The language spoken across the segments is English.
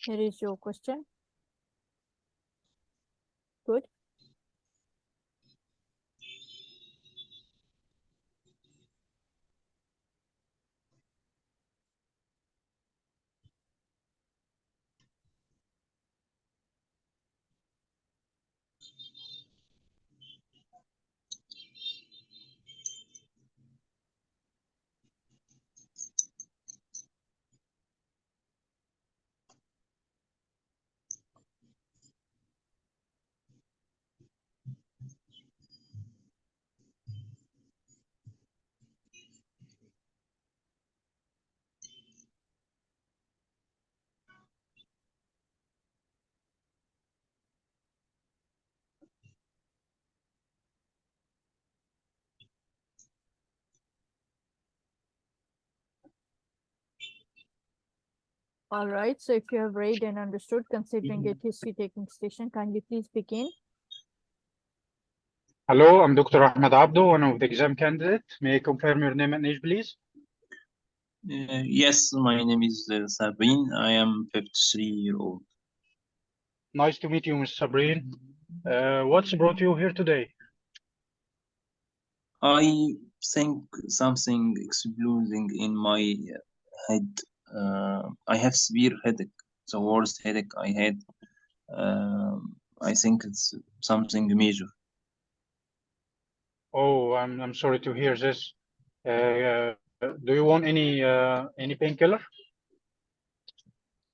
Here is your question. Good. All right, so if you have read and understood, considering it history-taking station, can you please begin? Hello, I'm Dr. Ahmed Abdo, one of the exam candidates. May I confirm your name and age, please? Yes, my name is Sabine. I am 53-year-old. Nice to meet you, Ms. Sabrine. What's brought you here today? I think something exploding in my head. I have severe headache, the worst headache I had. I think it's something major. Oh, I'm sorry to hear this. Do you want any painkiller?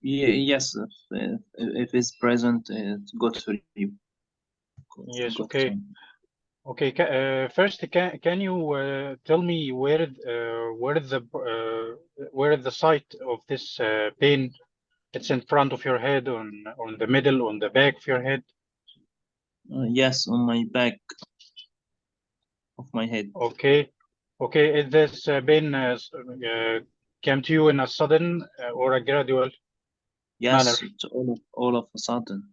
Yes, if it's present, it's good for you. Yes, Good okay. time. Okay, first, can you tell me where the site of this pain? It's in front of your head, on the middle, on the back of your head. Yes, on my back of my head. Okay, okay. Is this pain came to you in a sudden or a gradual Yes, manner? it's all of a sudden.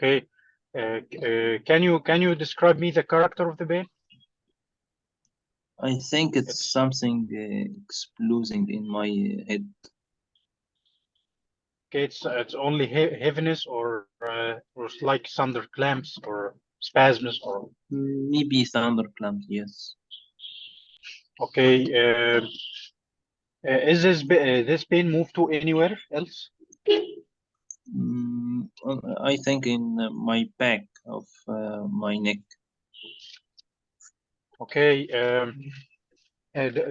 Okay. Can you describe me the character of the pain? I think it's something exploding in my head. Okay, it's only heaviness or it's like thunderclamps or spasms or. Maybe thunderclamp, yes. Okay. Is this pain moved to anywhere else? I think in my back of my neck. Okay.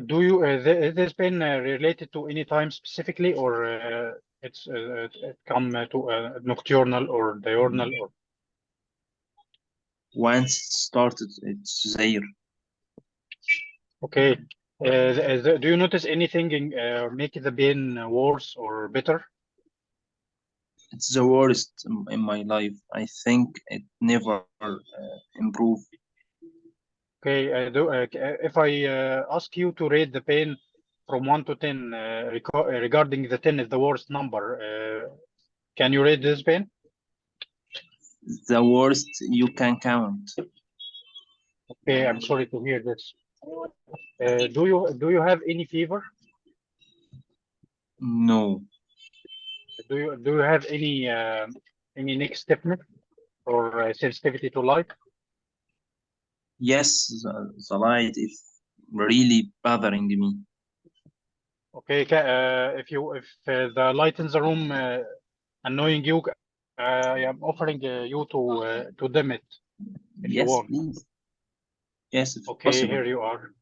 Do you is this pain related to any time specifically, or it come to nocturnal or diurnal or? Once it started, it's there. Okay. Do you notice anything make the pain worse or better? It's the worst in my life. I think it never improved. Okay. If I ask you to rate the pain from 1 to 10, regarding the 10 is the worst number, can you rate this pain? The worst you can count. Okay, I'm sorry to hear this. Do you have any fever? No. Do you have any neck stiffness or sensitivity to light? Yes, the light is really bothering me. Okay, if the light in the room annoying you, I am offering you to dim it if you Yes, want. please. Yes, if Okay, possible. here you are.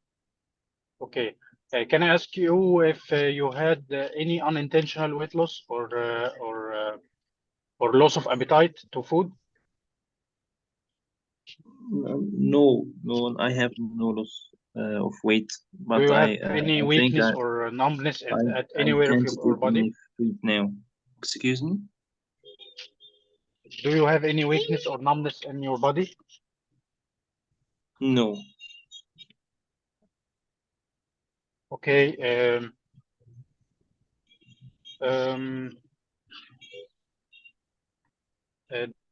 Okay, can I ask you if you had any unintentional weight loss or loss of appetite to food? No, I have no loss of weight, Do but you have I any think weakness or numbness at I anywhere of can't your eat body? any food now. Excuse me? Do you have any weakness or numbness in your body? No. Okay. Um,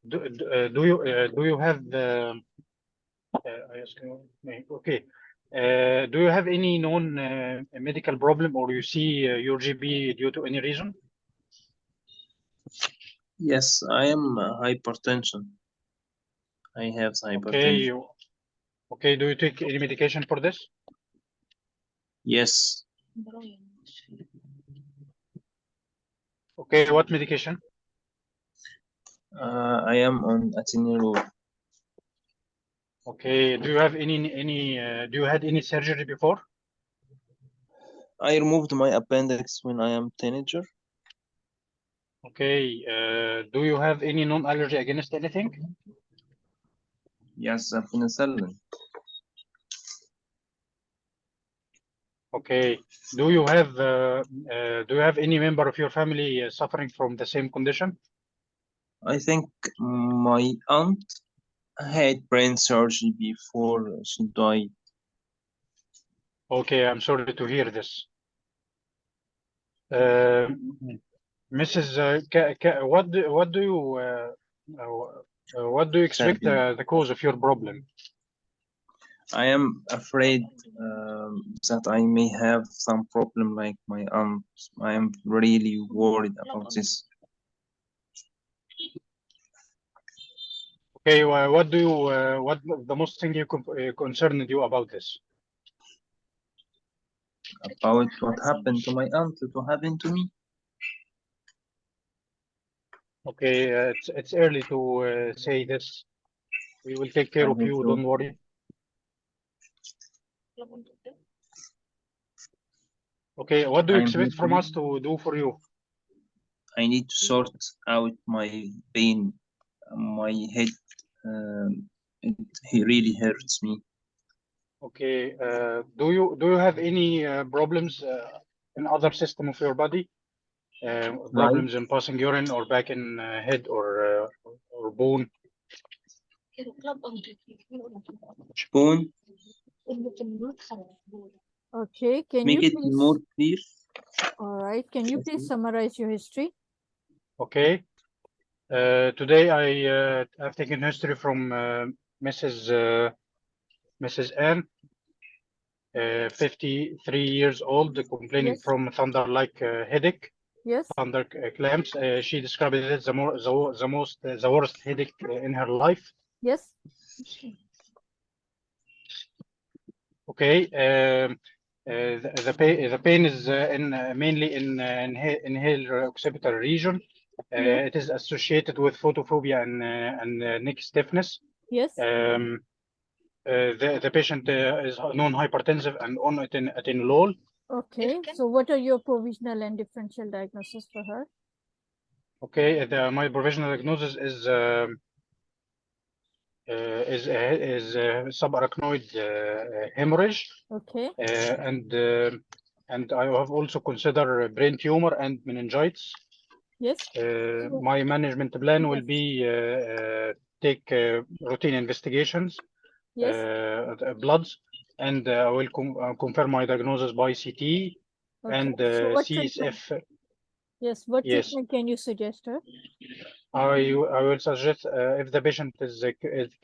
do you have I ask you, okay. Do you have any known medical problem, or you see your GP due to any reason? Yes, I am hypertension. I have hypertension. Okay. Okay. Do you take any medication for this? Yes, Okay. What medication? I am on atenolol. Okay. Do you have do you had any surgery before? I removed my appendix when I am teenager. Okay. Do you have any non-allergy against anything? Yes, penicillin. Okay. Do you have any member of your family suffering from the same condition? I think my aunt had brain surgery before she died. Okay. I'm sorry to hear this. Mrs. What do you expect the cause of your problem? I am afraid that I may have some problem like my aunt. I am really worried about this. Okay, what the most thing concerned you about this? About what happened to my aunt, to happen to me. Okay, it's early to say this. We will take care I of hope you. so. Don't worry. Okay, what do you I am expect from happy. us to do for you? I need to sort out my pain, my head. It really hurts me. Okay, do you have any problems in other system of your body? Problems in passing urine or back in head or bone? Bone, Okay, can make you it please, more clear. all right, can you please summarize your history? Okay. Today I've taken history from Mrs. Ann, 53 years old, complaining Yes. from thunder-like headache, Yes. thunder clamps. She described it as the worst headache in her life. Yes. Okay. The pain is mainly in inhaler occipital region. Yes. It is associated with photophobia and neck stiffness. Yes. The patient is non-hypertensive and on atenolol. Okay, so what are your provisional and differential diagnosis for her? Okay, my provisional diagnosis is subarachnoid hemorrhage. Okay. And I have also considered brain tumor and meningitis. Yes. My management plan will be take routine investigations, Yes. bloods, and I will confirm my diagnosis by CT and So what treatment? CSF. Yes, what Yes, treatment can you suggest her? I will suggest if the patient is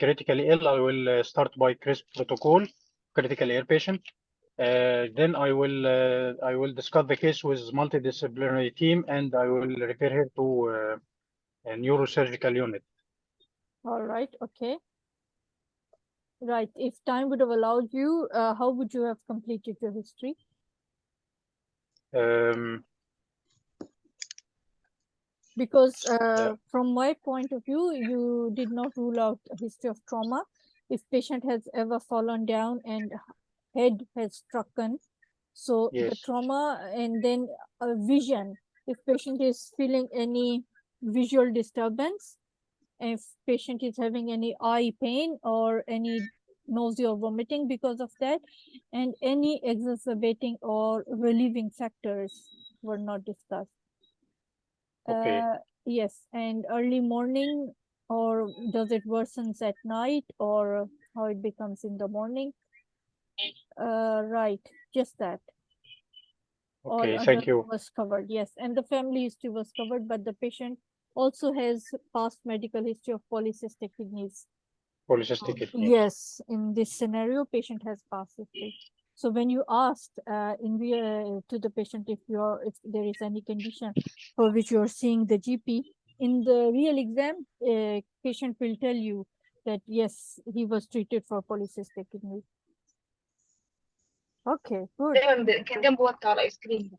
critically ill, I will start by CRISP protocol, critical air patient. Then I will discuss the case with multidisciplinary team, and I will refer her to a neurosurgical unit. All right. Okay. Right. If time would have allowed you, how would you have completed your history? Because from my point of view, you did not rule out a history of trauma. If patient has ever fallen down and head has strucken, so the Yes. trauma, and then a vision. If patient is feeling any visual disturbance, if patient is having any eye pain or any nausea or vomiting because of that, and any exacerbating or relieving factors were not discussed. Okay. Yes, and early morning, or does it worsens at night, or how it becomes in the morning? Right, just that. Okay, All thank other you. was covered, yes, and the family history was covered, but the patient also has past medical history of polycystic kidneys. Polycystic kidney. Yes, in this scenario, patient has past history. So when you asked to the patient if there is any condition for which you are seeing the GP, in the real exam, patient will tell you that yes, he was treated for polycystic kidney. Okay, good. دايما كان جنبه وقت على الايس كريم.